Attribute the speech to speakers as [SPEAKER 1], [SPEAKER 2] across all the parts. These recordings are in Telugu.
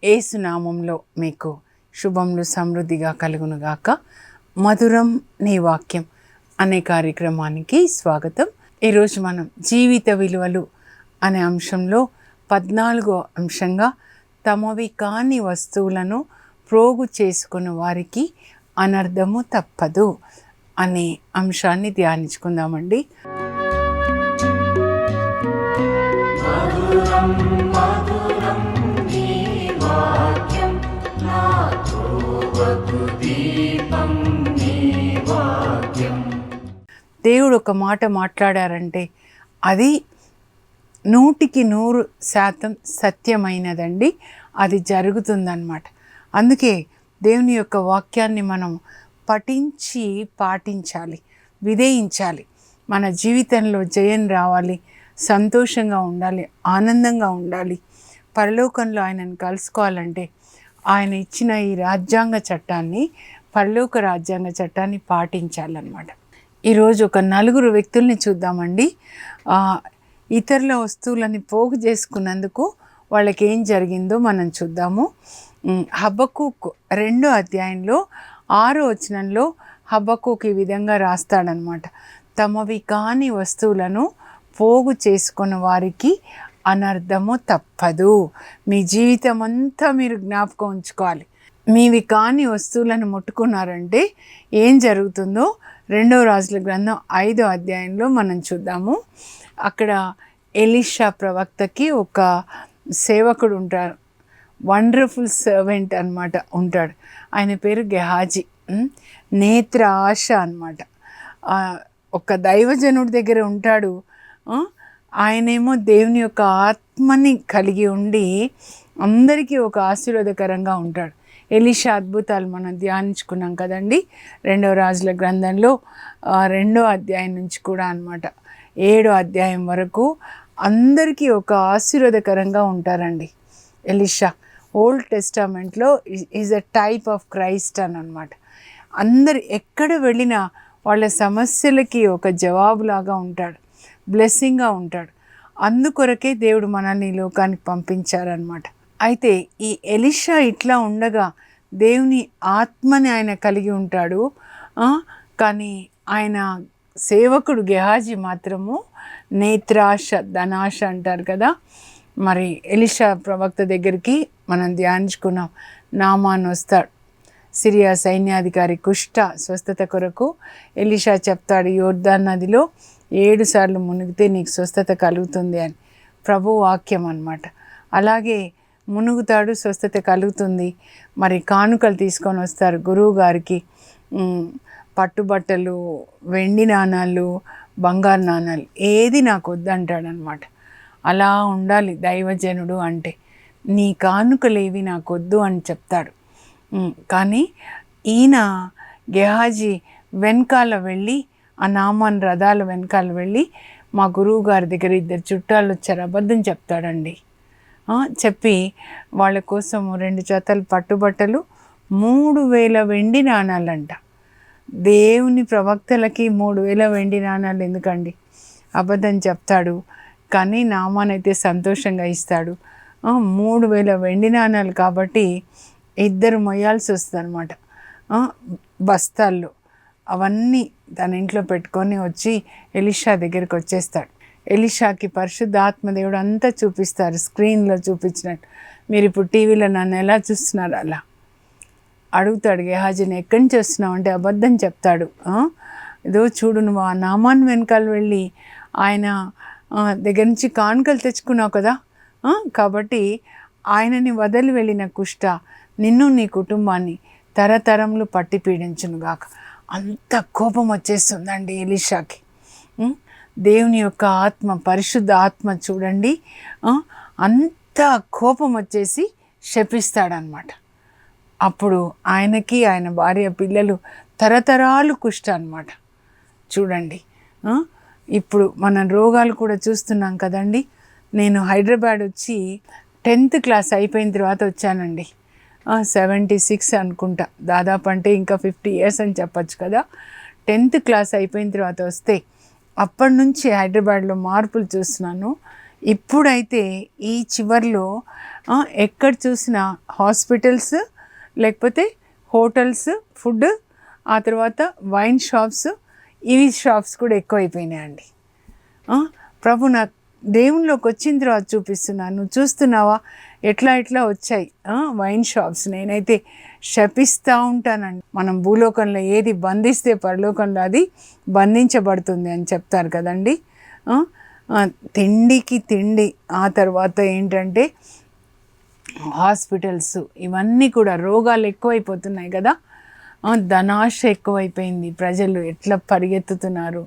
[SPEAKER 1] యేసు నామంలో మీకు శుభములు సమృద్ధిగా కలుగునుగాక. మధురం నీ వాక్యం అనే కార్యక్రమానికి స్వాగతం. ఈరోజు మనం జీవిత విలువలు అనే అంశంలో 14వ అంశంగా తమవి కాని వస్తువులను ప్రోగు చేసుకున్న వారికి అనర్థము తప్పదు అనే అంశాన్ని ధ్యానించుకుందామండి. దేవుడు ఒక మాట మాట్లాడారంటే అది 100% సత్యమైనదండి. అది జరుగుతుందన్నమాట. అందుకే దేవుని యొక్క వాక్యాన్ని మనం పఠించి పాటించాలి, విధేయించాలి. మన జీవితంలో జయం రావాలి, సంతోషంగా ఉండాలి, ఆనందంగా ఉండాలి. పరలోకంలో ఆయనను కలుసుకోవాలంటే ఆయన ఇచ్చిన ఈ రాజ్యాంగ చట్టాన్ని, పరలోక రాజ్యాంగ చట్టాన్ని పాటించాలన్నమాట. ఈరోజు ఒక 4 వ్యక్తుల్ని చూద్దామండి. ఇతరుల వస్తువులని పోగు చేసుకున్నందుకు వాళ్ళకి ఏం జరిగిందో మనం చూద్దాము. హబక్కూకు 2వ అధ్యాయంలో 6వ వచనంలో హబక్కూకు ఈ విధంగా రాస్తాడనమాట. తమవి కాని వస్తువులను పోగు చేసుకున్న వారికి అనర్థము తప్పదు. మీ జీవితం అంతా మీరు జ్ఞాపకం ఉంచుకోవాలి. మీవి కాని వస్తువులను ముట్టుకున్నారంటే ఏం జరుగుతుందో 2వ రాజుల గ్రంథం 5వ అధ్యాయంలో మనం చూద్దాము. అక్కడ ఎలీషా ప్రవక్తకి ఒక సేవకుడు ఉంటారు, వండర్ఫుల్ సర్వెంట్ అనమాట ఉంటాడు. ఆయన పేరు గెహాజీ. నేత్ర ఆశ అనమాట. ఒక దైవజనుడి దగ్గర ఉంటాడు. ఆయనేమో దేవుని యొక్క ఆత్మని కలిగి ఉండి అందరికీ ఒక ఆశీర్వాదకరంగా ఉంటాడు. ఎలీషా అద్భుతాలు మనం ధ్యానించుకున్నాం కదండి 2వ రాజుల గ్రంథంలో 2వ అధ్యాయం నుంచి కూడా అనమాట 7వ అధ్యాయం వరకు అందరికీ ఒక ఆశీర్వాదకరంగా ఉంటారండి. ఎలీషా ఓల్డ్ టెస్టామెంట్లో is a type of Christ అని అనమాట. అందరు ఎక్కడ వెళ్ళినా వాళ్ళ సమస్యలకి ఒక జవాబులాగా ఉంటాడు, బ్లెస్సింగ్గా ఉంటాడు. అందుకొరకే దేవుడు మనల్ని ఈ లోకానికి పంపించారనమాట. అయితే ఈ ఎలీషా ఇట్లా ఉండగా దేవుని ఆత్మని ఆయన కలిగి ఉంటాడు. కానీ ఆయన సేవకుడు గెహాజీ మాత్రము నేత్రాశ, ధనాశ అంటారు కదా. మరి ఎలీషా ప్రవక్త దగ్గరికి మనం ధ్యానించుకున్నాం. నామాన్ వస్తాడు, సిరియా సైన్యాధికారి కుష్ఠ స్వస్థత కొరకు. ఎలీషా చెప్తాడు, యోర్దాన్ నదిలో 7 సార్లు మునిగితే నీకు స్వస్థత కలుగుతుంది అని. ప్రభు వాక్యం అన్నమాట. అలాగే మునుగుతాడు, స్వస్థత కలుగుతుంది. మరి కానుకలు తీసుకొని వస్తారు గురువు గారికి. పట్టుబట్టలు, వెండి నాణాలు, బంగారు నాణాలు, ఏది నాకు వద్దంటాడనమాట. అలా ఉండాలి దైవజనుడు అంటే. నీ కానుకలేవి నాకు వద్దు అని చెప్తాడు. కానీ ఈయన గెహాజీ వెనకాల వెళ్ళి, ఆ నామాన్ రథాల వెనకాల వెళ్ళి మా గురువు గారి దగ్గర 2 చుట్టాలు వచ్చారు, అబద్ధం చెప్తాడండి. చెప్పి వాళ్ళ కోసం 2 జతలు పట్టుబట్టలు, 3000 వెండి నాణాలంట. దేవుని ప్రవక్తలకి 3000 వెండి నాణాలు ఎందుకండి? అబద్ధం చెప్తాడు. కానీ నామాన్ అయితే సంతోషంగా ఇస్తాడు. 3000 వెండి నాణాలు కాబట్టి 2 మొయ్యాల్సి వస్తుంది అనమాట. బస్తాల్లో అవన్నీ తన ఇంట్లో పెట్టుకొని వచ్చి ఎలీషా దగ్గరికి వచ్చేస్తాడు. ఎలీషాకి పరిశుద్ధాత్మదేవుడు అంతా చూపిస్తారు, స్క్రీన్లో చూపించినట్టు. మీరు ఇప్పుడు టీవీలో నన్ను ఎలా చూస్తున్నారు అలా అడుగుతాడు గెహాజీని, ఎక్కడి నుంచి వస్తున్నావు అంటే అబద్ధం చెప్తాడు. ఏదో చూడు, నువ్వు ఆ నామాన్ వెనకాల వెళ్ళి ఆయన దగ్గర నుంచి కానుకలు తెచ్చుకున్నావు కదా, కాబట్టి ఆయనని వదిలి వెళ్ళిన కుష్ఠ నిన్ను నీ కుటుంబాన్ని తరతరములు పట్టి పీడించునుగాక. అంత కోపం వచ్చేస్తుందండి ఎలీషాకి. దేవుని యొక్క ఆత్మ, పరిశుద్ధ ఆత్మ చూడండి, అంత కోపం వచ్చేసి శపిస్తాడనమాట. అప్పుడు ఆయనకి, ఆయన భార్య, పిల్లలు తరతరాలు కుష్ఠ అనమాట. చూడండి, ఇప్పుడు మనం రోగాలు కూడా చూస్తున్నాం కదండి. నేను హైదరాబాద్ వచ్చి 10th క్లాస్ అయిపోయిన తర్వాత వచ్చానండి. 76 అనుకుంటా, దాదాపు అంటే ఇంకా 50 years అని చెప్పచ్చు కదా. 10th క్లాస్ అయిపోయిన తర్వాత వస్తే అప్పటి నుంచి హైదరాబాద్లో మార్పులు చూస్తున్నాను. ఇప్పుడైతే ఈ చివర్లో ఎక్కడ చూసినా హాస్పిటల్స్, లేకపోతే హోటల్స్, ఫుడ్, ఆ తర్వాత వైన్ షాప్స్, ఇవి షాప్స్ కూడా ఎక్కువైపోయినాయండి. ప్రభు నాకు దేవునిలోకి వచ్చిన తర్వాత చూపిస్తున్నాను, నువ్వు చూస్తున్నావా ఎట్లా వచ్చాయి వైన్ షాప్స్. నేనైతే శపిస్తూ ఉంటానండి. మనం భూలోకంలో ఏది బంధిస్తే పరలోకంలో అది బంధించబడుతుంది అని చెప్తారు కదండి. తిండికి తిండి, ఆ తర్వాత ఏంటంటే హాస్పిటల్స్, ఇవన్నీ కూడా రోగాలు ఎక్కువైపోతున్నాయి కదా. ధనాశ ఎక్కువైపోయింది, ప్రజలు ఎట్లా పరిగెత్తుతున్నారు.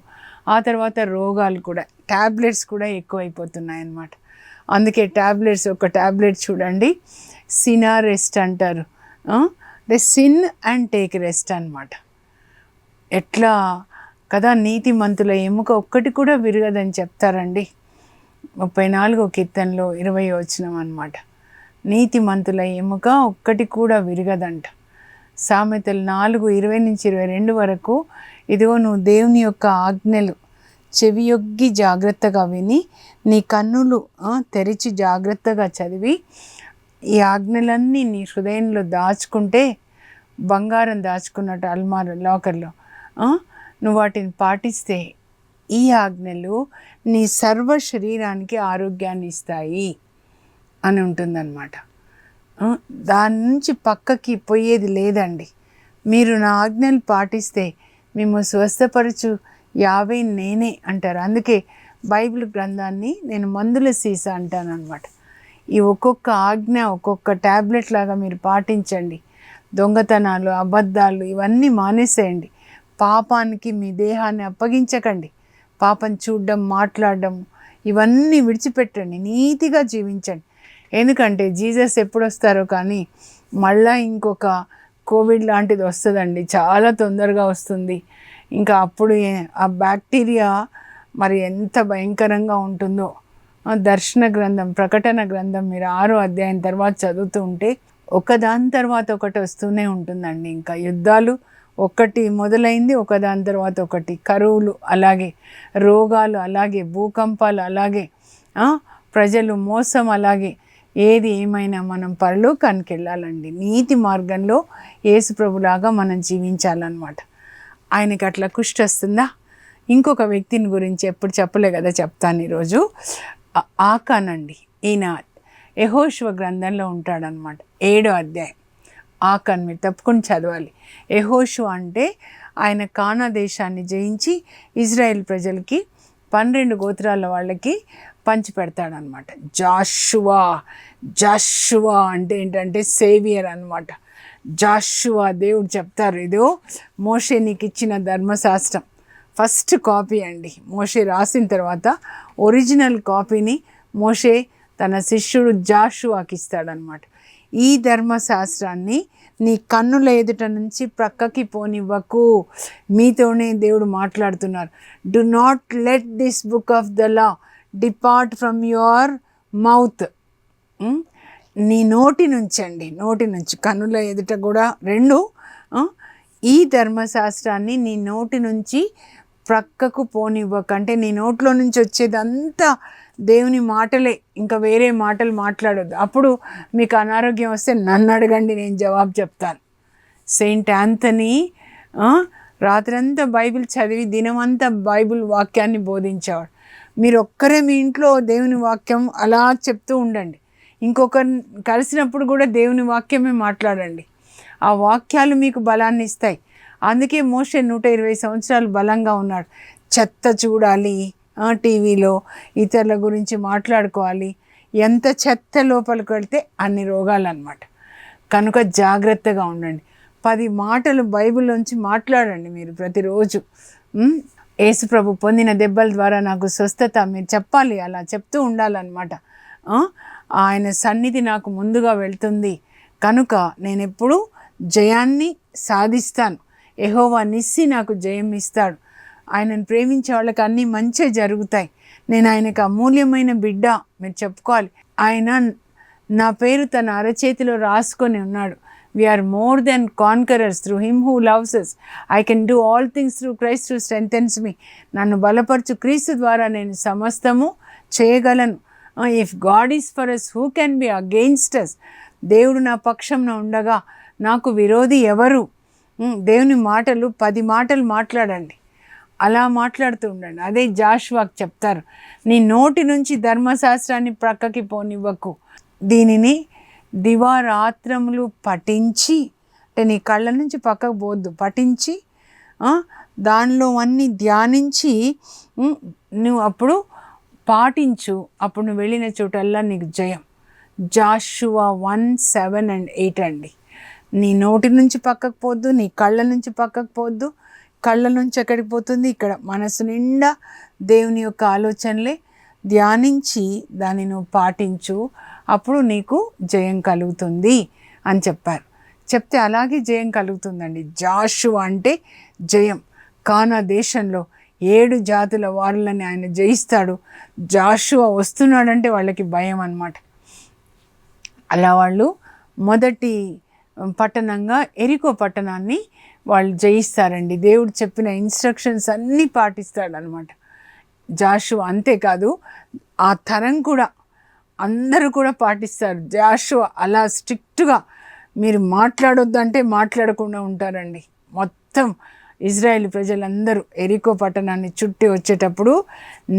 [SPEAKER 1] ఆ తర్వాత రోగాలు కూడా, ట్యాబ్లెట్స్ కూడా ఎక్కువైపోతున్నాయి అన్నమాట. అందుకే ట్యాబ్లెట్స్, ఒక ట్యాబ్లెట్ చూడండి, సినా రెస్ట్ అంటారు, అంటే సిన్ అండ్ టేక్ రెస్ట్ అనమాట. ఎట్లా కదా, నీతిమంతుల ఎముక ఒక్కటి కూడా విరగదని చెప్తారండి. 34 కీర్తనలో 20 వచనం అనమాట. నీతిమంతుల ఎముక ఒక్కటి కూడా విరగదంట. సామెతలు 4:20-22 వరకు, ఇదిగో నువ్వు దేవుని యొక్క ఆజ్ఞలు చెవియొగ్గి జాగ్రత్తగా విని, నీ కన్నులు తెరిచి జాగ్రత్తగా చదివి, ఈ ఆజ్ఞలన్నీ నీ హృదయంలో దాచుకుంటే, బంగారం దాచుకున్నట్టు అల్మార లాకర్లో, నువ్వు వాటిని పాటిస్తే ఈ ఆజ్ఞలు నీ సర్వ శరీరానికి ఆరోగ్యాన్ని ఇస్తాయి అని ఉంటుందన్నమాట. దాని నుంచి పక్కకి పోయేది లేదండి. మీరు నా ఆజ్ఞలు పాటిస్తే మిమ్మల్ని స్వస్థపరచు యావే నేనే అంటారు. అందుకే బైబిల్ గ్రంథాన్ని నేను మందుల సీసా అంటానన్నమాట. ఈ ఒక్కొక్క ఆజ్ఞ ఒక్కొక్క ట్యాబ్లెట్ లాగా మీరు పాటించండి. దొంగతనాలు, అబద్ధాలు ఇవన్నీ మానేసేయండి. పాపానికి మీ దేహాన్ని అప్పగించకండి. పాపం చూడడం, మాట్లాడడం ఇవన్నీ విడిచిపెట్టండి. నీతిగా జీవించండి. ఎందుకంటే జీసస్ ఎప్పుడు వస్తారో కానీ మళ్ళీ ఇంకొక కోవిడ్ లాంటిది వస్తుందండి, చాలా తొందరగా వస్తుంది. ఇంకా అప్పుడు ఆ బ్యాక్టీరియా మరి ఎంత భయంకరంగా ఉంటుందో. దర్శన గ్రంథం, ప్రకటన గ్రంథం మీరు 6వ అధ్యాయం తర్వాత చదువుతూ ఉంటే ఒకదాని తర్వాత ఒకటి వస్తూనే ఉంటుందండి. ఇంకా యుద్ధాలు ఒకటి మొదలైంది, ఒకదాని తర్వాత ఒకటి, కరువులు అలాగే, రోగాలు అలాగే, భూకంపాలు అలాగే, ప్రజలు మోసం అలాగే. ఏది ఏమైనా మనం పరలోకానికి వెళ్ళాలండి. నీతి మార్గంలో యేసు ప్రభులాగా మనం జీవించాలన్నమాట. ఆయనకి అట్లా కుష్టి వస్తుందా? ఇంకొక వ్యక్తిని గురించి ఎప్పుడు చెప్పలే కదా, చెప్తాను ఈరోజు. ఆకానండి. ఈయన యెహోషువ గ్రంథంలో ఉంటాడనమాట. 7వ అధ్యాయం ఆకాన్ మీరు తప్పకుండా చదవాలి. యెహోషువ అంటే ఆయన కానా దేశాన్ని జయించి ఇజ్రాయెల్ ప్రజలకి 12 గోత్రాల వాళ్ళకి పంచి పెడతాడనమాట. జాషువా అంటే ఏంటంటే సేవియర్ అనమాట. జాషువా దేవుడు చెప్తారు, ఇదో మోషే నీకు ఇచ్చిన ధర్మశాస్త్రం ఫస్ట్ కాపీ అండి. మోషే రాసిన తర్వాత ఒరిజినల్ కాపీని మోషే తన శిష్యుడు జాషువాకి ఇస్తాడనమాట. ఈ ధర్మశాస్త్రాన్ని నీ కన్నుల ఎదుట నుంచి ప్రక్కకి పోనివ్వకు. మీతోనే దేవుడు మాట్లాడుతున్నారు. Do not let this book of the law depart from your mouth. నీ నోటి నుంచి అండి, నోటి నుంచి, కన్నుల ఎదుట కూడా రెండు. ఈ ధర్మశాస్త్రాన్ని నీ నోటి నుంచి ప్రక్కకు పోనివ్వకంటే, నీ నోట్లో నుంచి వచ్చేదంతా దేవుని మాటలే, ఇంకా వేరే మాటలు మాట్లాడొద్దు. అప్పుడు మీకు అనారోగ్యం వస్తే నన్ను అడగండి, నేను జవాబు చెప్తాను. సెయింట్ యాంథనీ రాత్రంతా బైబిల్ చదివి దినమంతా బైబిల్ వాక్యాన్ని బోధించేవాడు. మీరు ఒక్కరే మీ ఇంట్లో దేవుని వాక్యం అలా చెప్తూ ఉండండి. ఇంకొకరిని కలిసినప్పుడు కూడా దేవుని వాక్యమే మాట్లాడండి. ఆ వాక్యాలు మీకు బలాన్ని ఇస్తాయి. అందుకే మోషే 120 సంవత్సరాలు బలంగా ఉన్నాడు. చెత్త చూడాలి, టీవీలో ఇతరుల గురించి మాట్లాడుకోవాలి. ఎంత చెత్త లోపలికి వెళ్తే అన్ని రోగాలు అన్నమాట. కనుక జాగ్రత్తగా ఉండండి. 10 మాటలు బైబిల్లోంచి మాట్లాడండి మీరు ప్రతిరోజు. యేసు ప్రభు పొందిన దెబ్బల ద్వారా నాకు స్వస్థత మీరు చెప్పాలి, అలా చెప్తూ ఉండాలన్నమాట. ఆయన సన్నిధి నాకు ముందుగా వెళ్తుంది కనుక నేను ఎప్పుడూ జయాన్ని సాధిస్తాను. యెహోవా నిస్సి నాకు జయం ఇస్తాడు. ఆయనను ప్రేమించే వాళ్ళకి అన్నీ మంచి జరుగుతాయి. నేను ఆయనకు అమూల్యమైన బిడ్డ మీరు చెప్పుకోవాలి. ఆయన నా పేరు తన అరచేతిలో రాసుకొని ఉన్నాడు. We are more than conquerors through him who loves us. I can do all things through Christ who strengthens me. నన్ను బలపరచు క్రీస్తు ద్వారా నేను సమస్తము చేయగలను if God is for us who can be against us, దేవుడు నా పక్షంన ఉండగా నాకు విరోధి ఎవరు? దేవుని మాటలు 10 మాటలు మాట్లాడండి, అలా మాట్లాడుతూ ఉండండి. అదే జాషువాకు చెప్తారు, నీ నోటి నుంచి ధర్మశాస్త్రాన్ని ప్రక్కకి పోనివ్వకు, దీనిని దివారాత్రములు పఠించి, అంటే నీ కళ్ళ నుంచి పక్కకు పోద్దు, పఠించి దానిలో అన్నీ ధ్యానించి నువ్వు అప్పుడు పాటించు, అప్పుడు నువ్వు వెళ్ళిన చోటల్లా నీకు జయం. జాషువా 1:7 and 8 అండి. నీ నోటి నుంచి పక్కకు పోద్దు, నీ కళ్ళ నుంచి పక్కకు పోద్దు. కళ్ళ నుంచి ఎక్కడికి పోతుంది? ఇక్కడ మనసు నిండా దేవుని యొక్క ఆలోచనలే ధ్యానించి దాన్ని నువ్వు పాటించు, అప్పుడు నీకు జయం కలుగుతుంది అని చెప్పారు. చెప్తే అలాగే జయం కలుగుతుందండి. జాషువా అంటే జయం. కానా దేశంలో 7 జాతుల వారులని ఆయన జయిస్తాడు. జాషువా వస్తున్నాడంటే వాళ్ళకి భయం అన్నమాట. అలా వాళ్ళు మొదటి పట్టణంగా ఎరికో పట్టణాన్ని వాళ్ళు జయిస్తారండి. దేవుడు చెప్పిన ఇన్స్ట్రక్షన్స్ అన్నీ పాటిస్తాడనమాట జాషువా. అంతేకాదు ఆ తరం కూడా అందరూ కూడా పాటిస్తారు. జాషువా అలా స్ట్రిక్ట్గా మీరు మాట్లాడొద్దంటే మాట్లాడకుండా ఉంటారండి. మొత్తం ఇజ్రాయేల్ ప్రజలందరూ ఎరికో పట్టణాన్ని చుట్టి వచ్చేటప్పుడు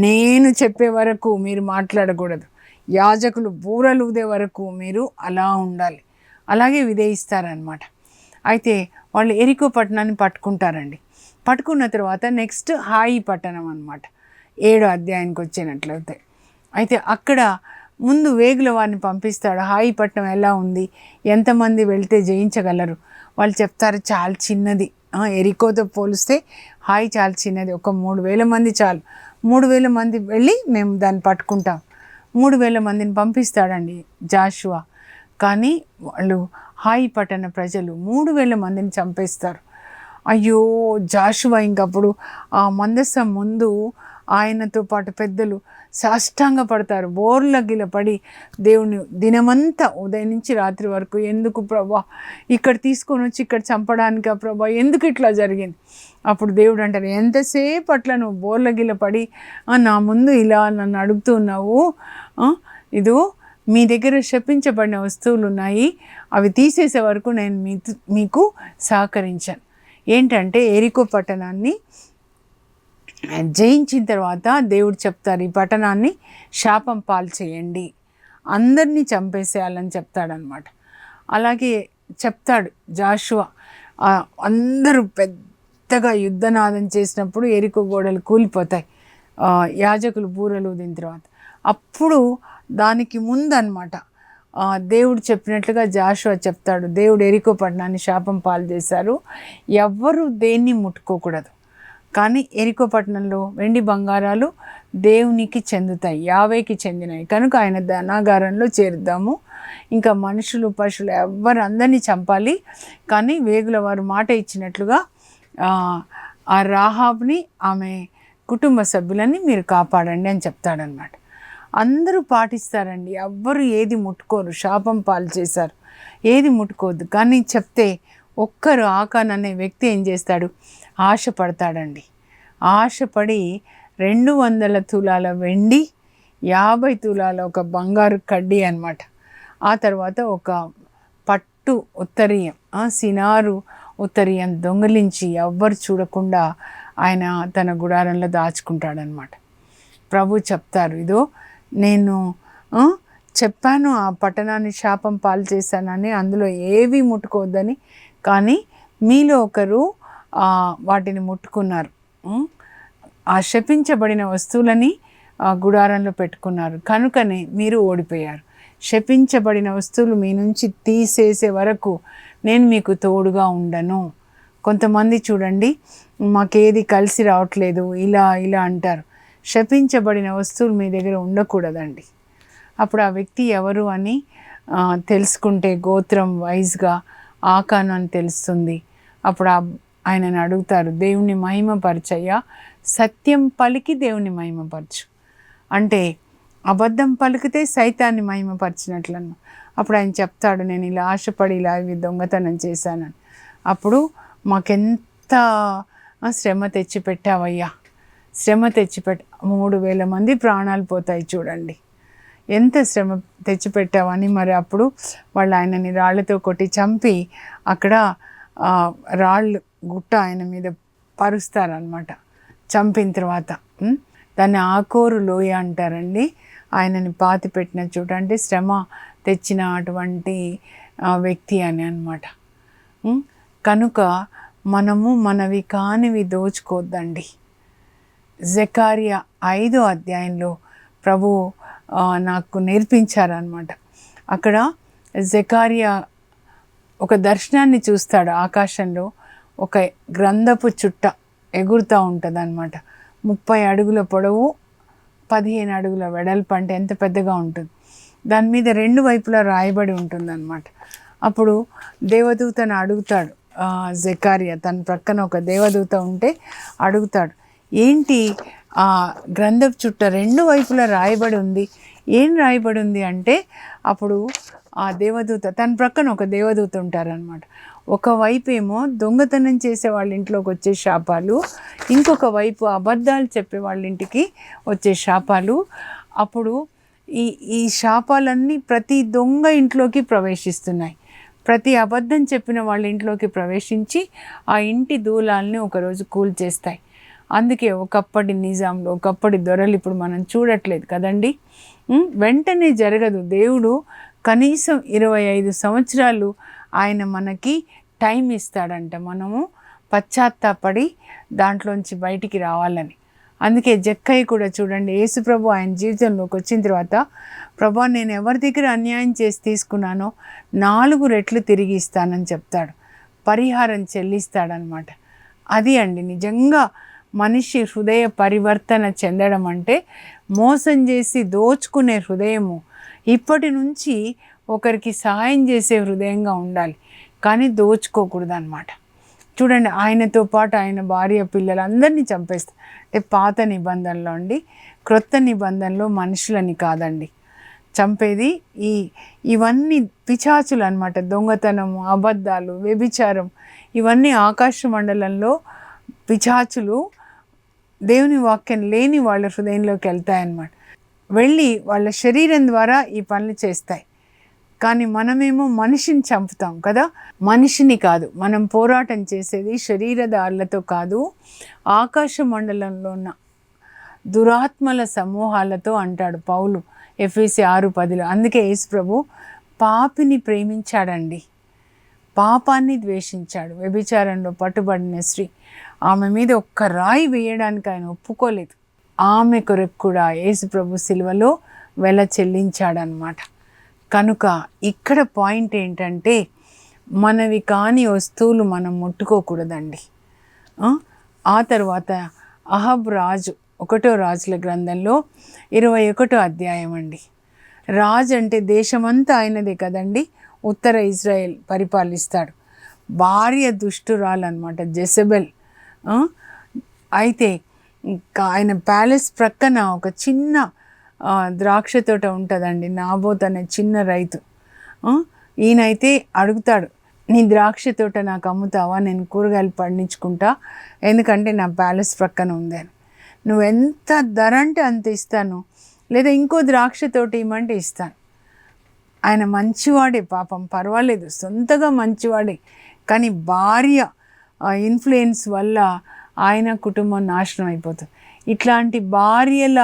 [SPEAKER 1] నేను చెప్పే వరకు మీరు మాట్లాడకూడదు, యాజకులు బూరలు ఊదే వరకు మీరు అలా ఉండాలి. అలాగే విధేయిస్తారనమాట. అయితే వాళ్ళు ఎరికో పట్టణాన్ని పట్టుకుంటారండి. పట్టుకున్న తర్వాత నెక్స్ట్ హాయి పట్టణం అనమాట. 7వ అధ్యాయానికి వచ్చినట్లయితే అయితే అక్కడ ముందు వేగుల వారిని పంపిస్తాడు. హాయి పట్టణం ఎలా ఉంది, ఎంతమంది వెళ్తే జయించగలరు? వాళ్ళు చెప్తారు చాలా చిన్నది, ఎరికోతో పోలిస్తే హాయి చాలా చిన్నది, ఒక 3,000 మంది చాలు, 3,000 మంది వెళ్ళి మేము దాన్ని పట్టుకుంటాం. 3,000 మందిని పంపిస్తాడండి జాషువా. కానీ వాళ్ళు హాయి పట్టణ ప్రజలు 3,000 మందిని చంపేస్తారు. అయ్యో జాషువా ఇంకప్పుడు ఆ మందసం ముందు ఆయనతో పాటు పెద్దలు సాష్టాంగ పడతారు, బోర్లగిల పడి దేవుని దినమంతా ఉదయం నుంచి రాత్రి వరకు, ఎందుకు ప్రభా ఇక్కడ తీసుకొని వచ్చి ఇక్కడ చంపడానికా ప్రభా, ఎందుకు ఇట్లా జరిగింది? అప్పుడు దేవుడు అంటారు, ఎంతసేపు అట్లా నువ్వు బోర్లగిల పడి నా ముందు ఇలా నన్ను అడుగుతున్నావు, ఇదో మీ దగ్గర శపించబడిన వస్తువులు ఉన్నాయి, అవి తీసేసే వరకు నేను మీకు సహకరించాను. ఏంటంటే ఎరికో పట్టణాన్ని జయించిన తర్వాత దేవుడు చెప్తారు, ఈ పట్టణాన్ని శాపం పాలు చేయండి, అందరినీ చంపేసేయాలని చెప్తాడనమాట. అలాగే చెప్తాడు జాషువా. అందరూ పెద్దగా యుద్ధనాదం చేసినప్పుడు ఎరికో గోడలు కూలిపోతాయి, యాజకులు బూరలు ఊదిన తర్వాత. అప్పుడు దానికి ముందు అనమాట దేవుడు చెప్పినట్లుగా జాషువా చెప్తాడు, దేవుడు ఎరికో పట్టణాన్ని శాపం పాలు చేశారు, ఎవ్వరూ దేన్ని ముట్టుకోకూడదు. కానీ ఎరికో పట్టణంలో వెండి బంగారాలు దేవునికి చెందుతాయి, యావేకి చెందినవి కనుక ఆయన ధనాగారంలో చేరుద్దాము, ఇంకా మనుషులు పశువులు ఎవ్వరు అందరినీ చంపాలి, కానీ వేగుల వారు మాట ఇచ్చినట్లుగా ఆ రాహాబ్ని ఆమె కుటుంబ సభ్యులని మీరు కాపాడండి అని చెప్తాడనమాట. అందరూ పాటిస్తారండి, ఎవ్వరు ఏది ముట్టుకోరు, శాపం పాలు చేశారు, ఏది ముట్టుకోవద్దు. కానీ చెప్తే ఒక్కరు ఆకాన్ అనే వ్యక్తి ఏం చేస్తాడు, ఆశపడతాడండి. ఆశపడి 200 తులాల వెండి, 50 తులాల ఒక బంగారు కడ్డీ అన్నమాట. ఆ తర్వాత ఒక పట్టు ఉత్తరీయం, సినారు ఉత్తరీయం దొంగిలించి ఎవ్వరు చూడకుండా ఆయన తన గుడారంలో దాచుకుంటాడనమాట. ప్రభు చెప్తారు, ఇదో నేను చెప్పాను ఆ పట్టణాన్ని శాపం పాలు చేశానని, అందులో ఏవి ముట్టుకోవద్దని, కానీ మీలో ఒకరు వాటిని ముట్టుకున్నారు, ఆ శపించబడిన వస్తువులని గుడారంలో పెట్టుకున్నారు, కనుకనే మీరు ఓడిపోయారు. శపించబడిన వస్తువులు మీ నుంచి తీసేసే వరకు నేను మీకు తోడుగా ఉండను. కొంతమంది చూడండి, మాకేది కలిసి రావట్లేదు ఇలా ఇలా అంటారు. శపించబడిన వస్తువులు మీ దగ్గర ఉండకూడదండి. అప్పుడు ఆ వ్యక్తి ఎవరు అని తెలుసుకుంటే గోత్రం వైజ్గా ఆకాను అని తెలుస్తుంది. అప్పుడు ఆయనను అడుగుతారు, దేవుని మహిమపరచయ్యా, సత్యం పలికి దేవుని మహిమపరచు అంటే అబద్ధం పలికితే సైతాన్ని మహిమపరిచినట్లను. అప్పుడు ఆయన చెప్తాడు, నేను ఇలా ఆశపడి ఇలా ఇవి దొంగతనం చేశానని. అప్పుడు మాకెంత శ్రమ తెచ్చిపెట్టావయ్యా, శ్రమ తెచ్చిపెట్ట 3,000 మంది ప్రాణాలు పోతాయి చూడండి. ఎంత శ్రమ తెచ్చిపెట్టావని. మరి అప్పుడు వాళ్ళు ఆయనని రాళ్లతో కొట్టి చంపి అక్కడ రాళ్ళు గుట్ట ఆయన మీద పరుస్తారనమాట చంపిన తర్వాత. దాన్ని ఆకోరు లోయ అంటారండి. ఆయనని పాతి పెట్టిన చోట, అంటే శ్రమ తెచ్చిన అటువంటి వ్యక్తి అని అనమాట. కనుక మనము మనవి కానివి దోచుకోవద్దండి. జకర్యా 5వ అధ్యాయంలో ప్రభు నాకు నేర్పించారనమాట. అక్కడ జకర్యా ఒక దర్శనాన్ని చూస్తాడు. ఆకాశంలో ఒక గ్రంథపు చుట్ట ఎగురుతూ ఉంటుంది అనమాట. 30 అడుగుల పొడవు, 15 అడుగుల వెడల్పు, అంటే ఎంత పెద్దగా ఉంటుంది. దాని మీద 2 వైపులా రాయబడి ఉంటుందన్నమాట. అప్పుడు దేవదూతను అడుగుతాడు జకర్యా. తన ప్రక్కన ఒక దేవదూత ఉంటే అడుగుతాడు, ఏంటి ఆ గ్రంథపు చుట్ట 2 వైపులా రాయబడి ఉంది, ఏం రాయబడి ఉంది అంటే, అప్పుడు ఆ దేవదూత, తన ప్రక్కన ఒక దేవదూత ఉంటారనమాట. ఒకవైపు ఏమో దొంగతనం చేసే వాళ్ళ ఇంట్లోకి వచ్చే శాపాలు, ఇంకొక వైపు అబద్ధాలు చెప్పే వాళ్ళ ఇంటికి వచ్చే శాపాలు. అప్పుడు ఈ శాపాలన్నీ ప్రతి దొంగ ఇంట్లోకి ప్రవేశిస్తున్నాయి. ప్రతి అబద్ధం చెప్పిన వాళ్ళ ఇంట్లోకి ప్రవేశించి ఆ ఇంటి దూలాల్ని ఒకరోజు కూల్చేస్తాయి. అందుకే ఒకప్పటి నిజాంలు, ఒకప్పటి దొరలు ఇప్పుడు మనం చూడట్లేదు కదండి. వెంటనే జరగదు. దేవుడు కనీసం 25 సంవత్సరాలు ఆయన మనకి టైం ఇస్తాడంట, మనము పశ్చాత్తాపడి దాంట్లోంచి బయటికి రావాలని. అందుకే జక్కయ్య కూడా చూడండి, యేసుప్రభు ఆయన జీవితంలోకి వచ్చిన తర్వాత, ప్రభా నేను ఎవరి దగ్గర అన్యాయం చేసి తీసుకున్నానో 4 రెట్లు తిరిగి ఇస్తానని చెప్తాడు. పరిహారం చెల్లిస్తాడనమాట. అది అండి నిజంగా మనిషి హృదయ పరివర్తన చెందడం అంటే. మోసం చేసి దోచుకునే హృదయము ఇప్పటి నుంచి ఒకరికి సహాయం చేసే హృదయంగా ఉండాలి, కానీ దోచుకోకూడదు అనమాట. చూడండి, ఆయనతో పాటు ఆయన భార్య పిల్లలు అందరినీ చంపేస్తారు. అంటే పాత నిబంధనలో అండి. క్రొత్త నిబంధనలో మనుషులని కాదండి చంపేది. ఇవన్నీ పిశాచులు అనమాట. దొంగతనము, అబద్ధాలు, వ్యభిచారం, ఇవన్నీ ఆకాశ మండలంలో పిశాచులు దేవుని వాక్యం లేని వాళ్ళ హృదయంలోకి వెళ్తాయన్నమాట. వెళ్ళి వాళ్ళ శరీరం ద్వారా ఈ పనులు చేస్తాయి. కానీ మనమేమో మనిషిని చంపుతాం కదా. మనిషిని కాదు, మనం పోరాటం చేసేది శరీరదారులతో కాదు, ఆకాశ మండలంలో ఉన్న దురాత్మల సమూహాలతో అంటాడు పౌలు ఎఫెసీ 6:10. అందుకే యేసు ప్రభు పాపిని ప్రేమించాడండి, పాపాన్ని ద్వేషించాడు. వ్యభిచారంలో పట్టుబడిన స్త్రీ, ఆమె మీద ఒక్క రాయి వేయడానికి ఆయన ఒప్పుకోలేదు. ఆమె కొరకు కూడా యేసు ప్రభు సిలువలో వెల చెల్లించాడనమాట. కనుక ఇక్కడ పాయింట్ ఏంటంటే, మనవి కాని వస్తువులు మనం ముట్టుకోకూడదండి. ఆ తర్వాత అహబ్ రాజు 1వ రాజుల గ్రంథంలో 21వ అధ్యాయం అండి. రాజు అంటే దేశమంతా ఆయనదే కదండి. ఉత్తర ఇజ్రాయెల్ పరిపాలిస్తాడు. భార్య దుష్టురాలన్నమాట, జెజబెల్. అయితే ఆయన ప్యాలెస్ ప్రక్కన ఒక చిన్న ద్రాక్ష తోట ఉంటుందండి. నాబోత్ అనే చిన్న రైతు. ఈయనైతే అడుగుతాడు, నీ ద్రాక్ష తోట నాకు అమ్ముతావా, నేను కూరగాయలు పండించుకుంటా, ఎందుకంటే నా ప్యాలెస్ ప్రక్కన ఉంది అని. నువ్వు ఎంత ధర అంటే అంత ఇస్తాను, లేదా ఇంకో ద్రాక్ష తోట ఇవ్వమంటే ఇస్తాను. ఆయన మంచివాడే, పాపం పర్వాలేదు, సొంతగా మంచివాడే. కానీ భార్య ఇన్ఫ్లుయెన్స్ వల్ల ఆయన కుటుంబం నాశనం అయిపోతుంది. ఇట్లాంటి భార్యల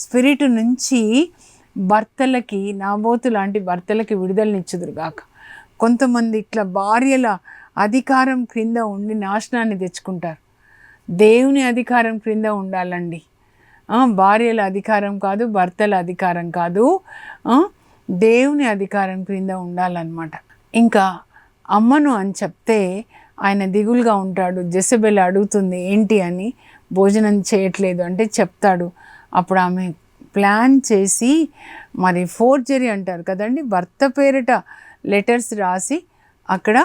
[SPEAKER 1] స్పిరిట్ నుంచి భర్తలకి, నాబోతు లాంటి భర్తలకి విడుదలనిచ్చుదురుగాక. కొంతమంది ఇట్లా భార్యల అధికారం క్రింద ఉండి నాశనాన్ని తెచ్చుకుంటారు. దేవుని అధికారం క్రింద ఉండాలండి. భార్యల అధికారం కాదు, భర్తల అధికారం కాదు, దేవుని అధికారం క్రింద ఉండాలన్నమాట. ఇంకా అమ్మను అని చెప్తే ఆయన దిగులుగా ఉంటాడు. జెజబెల్ అడుగుతుంది ఏంటి అని, భోజనం చేయట్లేదు అంటే చెప్తాడు. అప్పుడు ఆమె ప్లాన్ చేసి, మరి ఫోర్జరీ అంటారు కదండి, భర్త పేరిట లెటర్స్ రాసి అక్కడ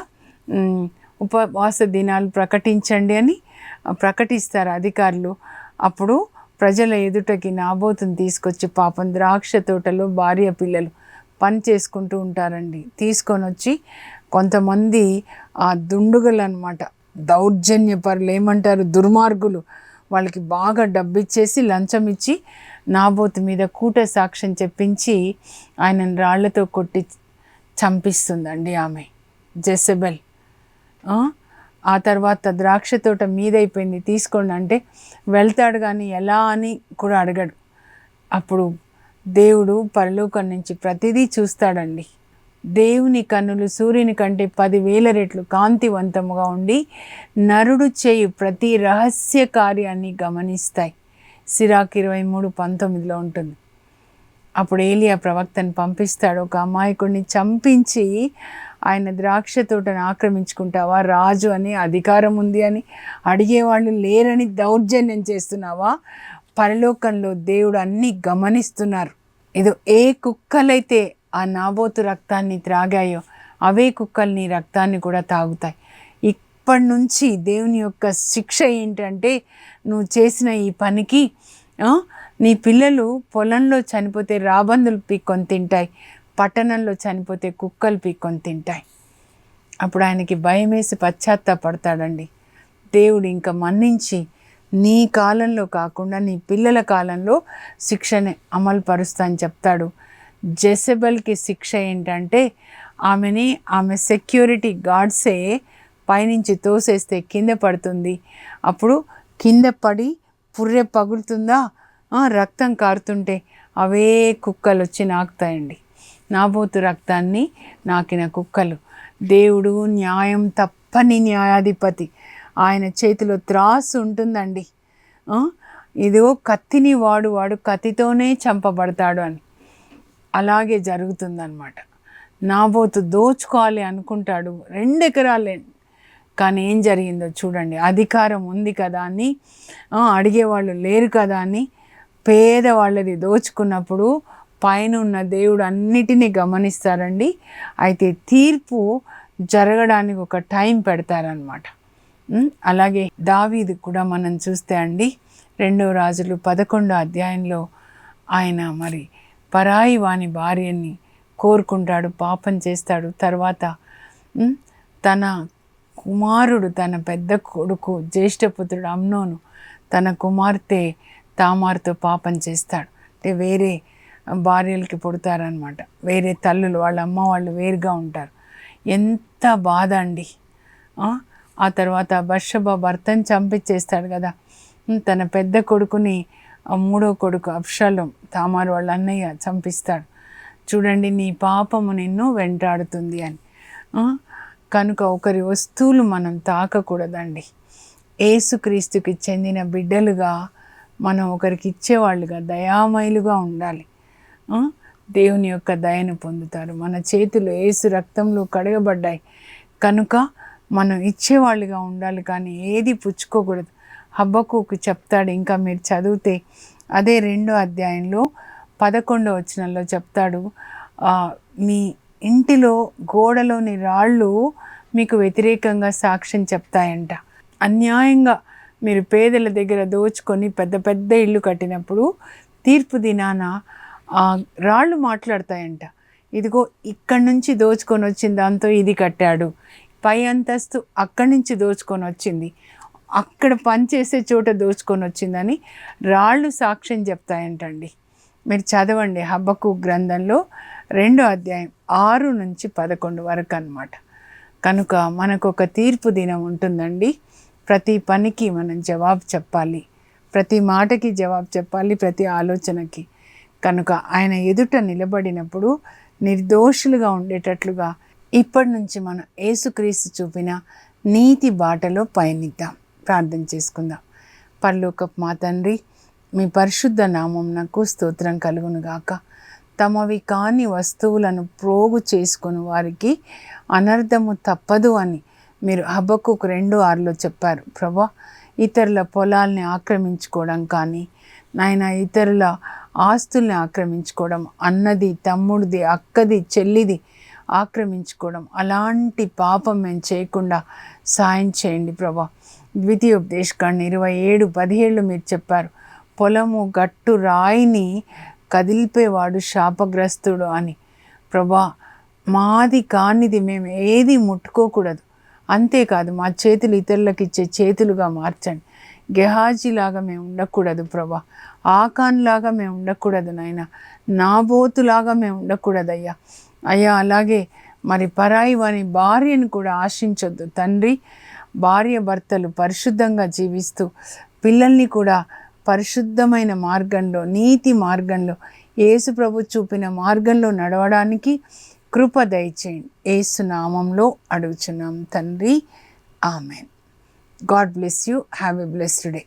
[SPEAKER 1] ఉపవాస దినాలు ప్రకటించండి అని ప్రకటిస్తారు అధికారులు. అప్పుడు ప్రజల ఎదుటకి నాబోతుని తీసుకొచ్చి, పాపం ద్రాక్ష తోటలో భార్య పిల్లలు పని చేసుకుంటూ ఉంటారండి, తీసుకొని వచ్చి కొంతమంది ఆ దుండుగలు అనమాట, దౌర్జన్యపరులు, ఏమంటారు, దుర్మార్గులు, వాళ్ళకి బాగా డబ్బిచ్చేసి లంచం ఇచ్చి నాబోతు మీద కూట సాక్ష్యం చెప్పించి ఆయనను రాళ్లతో కొట్టి చంపిస్తుందండి ఆమె జెజబెల్. ఆ తర్వాత ద్రాక్ష తోట మీదైపోయింది తీసుకోండి అంటే వెళ్తాడు, కానీ ఎలా అని కూడా అడగడు. అప్పుడు దేవుడు పరలోకం నుంచి ప్రతిదీ చూస్తాడండి. దేవుని కన్నులు సూర్యుని కంటే 10,000 రెట్లు కాంతివంతముగా ఉండి నరుడు చేయు ప్రతి రహస్య కార్యాన్ని గమనిస్తాయి. సిరాక్ 23:19 ఉంటుంది. అప్పుడు ఏలియా ప్రవక్తను పంపిస్తాడు. ఒక అమాయకుడిని చంపించి ఆయన ద్రాక్ష తోటను ఆక్రమించుకుంటావా, రాజు అని అధికారం ఉంది అని అడిగేవాళ్ళు లేరని దౌర్జన్యం చేస్తున్నావా? పరలోకంలో దేవుడు అన్నీ గమనిస్తున్నారు. ఏదో ఏ కుక్కలైతే ఆ నాబోతు రక్తాన్ని త్రాగాయో అవే కుక్కలు నీ రక్తాన్ని కూడా తాగుతాయి. ఇప్పటి నుంచి దేవుని యొక్క శిక్ష ఏంటంటే, నువ్వు చేసిన ఈ పనికి నీ పిల్లలు పొలంలో చనిపోతే రాబందులు పీక్కొని తింటాయి, పట్టణంలో చనిపోతే కుక్కలు పీక్కొని తింటాయి. అప్పుడు ఆయనకి భయం వేసి పశ్చాత్తాపడతాడండి. దేవుడు ఇంకా మన్నించి నీ కాలంలో కాకుండా నీ పిల్లల కాలంలో శిక్షని అమలు పరుస్తా అని చెప్తాడు. జెజబెల్కి శిక్ష ఏంటంటే, ఆమె సెక్యూరిటీ గార్డ్సే పైనుంచి తోసేస్తే కింద పడుతుంది. అప్పుడు కింద పడి పుర్రె పగులుతుందా, రక్తం కారుతుంటే అవే కుక్కలు వచ్చి నాకుతాయండి. నాబోతు రక్తాన్ని నాకిన కుక్కలు. దేవుడు న్యాయం తప్పని న్యాయాధిపతి. ఆయన చేతిలో త్రాసు ఉంటుందండి. ఇదిగో కత్తిని వాడు కత్తితోనే చంపబడతాడు అని. అలాగే జరుగుతుందన్నమాట. నాబోతు దోచుకోవాలి అనుకుంటాడు, 2 ఎకరాలే. కానీ ఏం జరిగిందో చూడండి. అధికారం ఉంది కదా అని, అడిగేవాళ్ళు లేరు కదా అని పేదవాళ్ళది దోచుకున్నప్పుడు పైన ఉన్న దేవుడు అన్నిటినీ గమనిస్తారండి. అయితే తీర్పు జరగడానికి ఒక టైం పెడతారనమాట. అలాగే దావీదు కూడా మనం చూస్తే అండి 2 రాజులు 11 అధ్యాయంలో ఆయన మరి పరాయి వాని భార్యని కోరుకుంటాడు, పాపం చేస్తాడు. తర్వాత తన కుమారుడు, తన పెద్ద కొడుకు జ్యేష్ఠపుత్రుడు అమ్నోను తన కుమార్తె తామారుతో పాపం చేస్తాడు. అంటే వేరే భార్యలకి పుడతారనమాట, వేరే తల్లులు, వాళ్ళ అమ్మ వాళ్ళు వేరుగా ఉంటారు. ఎంత బాధ అండి. ఆ తర్వాత బత్షెబ భర్తని చంపించేస్తాడు కదా. తన పెద్ద కొడుకుని 3వ కొడుకు అబ్షాలోం, తామారు వాళ్ళ అన్నయ్య చంపిస్తాడు. చూడండి, నీ పాపము నిన్ను వెంటాడుతుంది అని. కనుక ఒకరి వస్తువులు మనం తాకకూడదండి. యేసుక్రీస్తుకి చెందిన బిడ్డలుగా మనం ఒకరికి ఇచ్చేవాళ్ళుగా దయామయులుగా ఉండాలి. దేవుని యొక్క దయను పొందుతారు. మన చేతులు యేసు రక్తంలో కడగబడ్డాయి కనుక మనం ఇచ్చేవాళ్ళుగా ఉండాలి, కానీ ఏది పుచ్చుకోకూడదు. హబక్కూకు చెప్తాడు, ఇంకా మీరు చదివితే అదే 2వ అధ్యాయంలో 11వ వచనంలో చెప్తాడు, మీ ఇంటిలో గోడలోని రాళ్ళు మీకు వ్యతిరేకంగా సాక్ష్యం చెప్తాయంట. అన్యాయంగా మీరు పేదల దగ్గర దోచుకొని పెద్ద పెద్ద ఇల్లు కట్టినప్పుడు తీర్పు దినాన రాళ్ళు మాట్లాడతాయంట. ఇదిగో ఇక్కడి నుంచి దోచుకొని వచ్చిన దాంతో ఇది కట్టాడు, పై అంతస్తు అక్కడి నుంచి దోచుకొని వచ్చింది, అక్కడ పనిచేసే చోట దోచుకొని వచ్చిందని రాళ్ళు సాక్ష్యం చెప్తాయంటండి. మీరు చదవండి హబక్కూకు గ్రంథంలో 2వ అధ్యాయం 6 నుంచి 11 వరకు అన్నమాట. కనుక మనకు ఒక తీర్పు దినం ఉంటుందండి. ప్రతి పనికి మనం జవాబు చెప్పాలి, ప్రతి మాటకి జవాబు చెప్పాలి, ప్రతి ఆలోచనకి. కనుక ఆయన ఎదుట నిలబడినప్పుడు నిర్దోషులుగా ఉండేటట్లుగా ఇప్పటి నుంచి మనం యేసుక్రీస్తు చూపిన నీతి బాటలో పయనిద్దాం. ప్రార్థన చేసుకుందాం. పరలోకపు మా తండ్రి, మీ పరిశుద్ధ నామమునకు స్తోత్రం కలుగునుగాక. తమవి కాని వస్తువులను ప్రోగు చేసుకుని వారికి అనర్థము తప్పదు అని మీరు హబక్కూకు 2:6లో చెప్పారు. ప్రభా, ఇతరుల పొలాల్ని ఆక్రమించుకోవడం కానీ, నాయన ఇతరుల ఆస్తుల్ని ఆక్రమించుకోవడం, అన్నది తమ్ముడిది అక్కది చెల్లిది ఆక్రమించుకోవడం, అలాంటి పాపం మేము చేయకుండా సాయం చేయండి ప్రభా. ద్వితీయోపదేశకాండ 27:17 మీరు చెప్పారు, పొలము గట్టు రాయిని కదిలిపేవాడు శాపగ్రస్తుడు అని. ప్రభా, మాది కానిది మేము ఏది ముట్టుకోకూడదు. అంతేకాదు మా చేతులు ఇతరులకు ఇచ్చే చేతులుగా మార్చండి. గెహాజీలాగా మేము ఉండకూడదు ప్రభా, ఆకాన్లాగా మేము ఉండకూడదు నాయన, నాబోతులాగా మేము ఉండకూడదయ్యా. అయ్యా అలాగే మరి పరాయి వాని భార్యను కూడా ఆశించొద్దు తండ్రి. భార్య భర్తలు పరిశుద్ధంగా జీవిస్తూ పిల్లల్ని కూడా పరిశుద్ధమైన మార్గంలో, నీతి మార్గంలో, యేసు ప్రభు చూపిన మార్గంలో నడవడానికి కృప దయచేయండి. యేసు నామంలో అడుగుచున్నాం తండ్రి, amen. God bless you. Have a blessed day.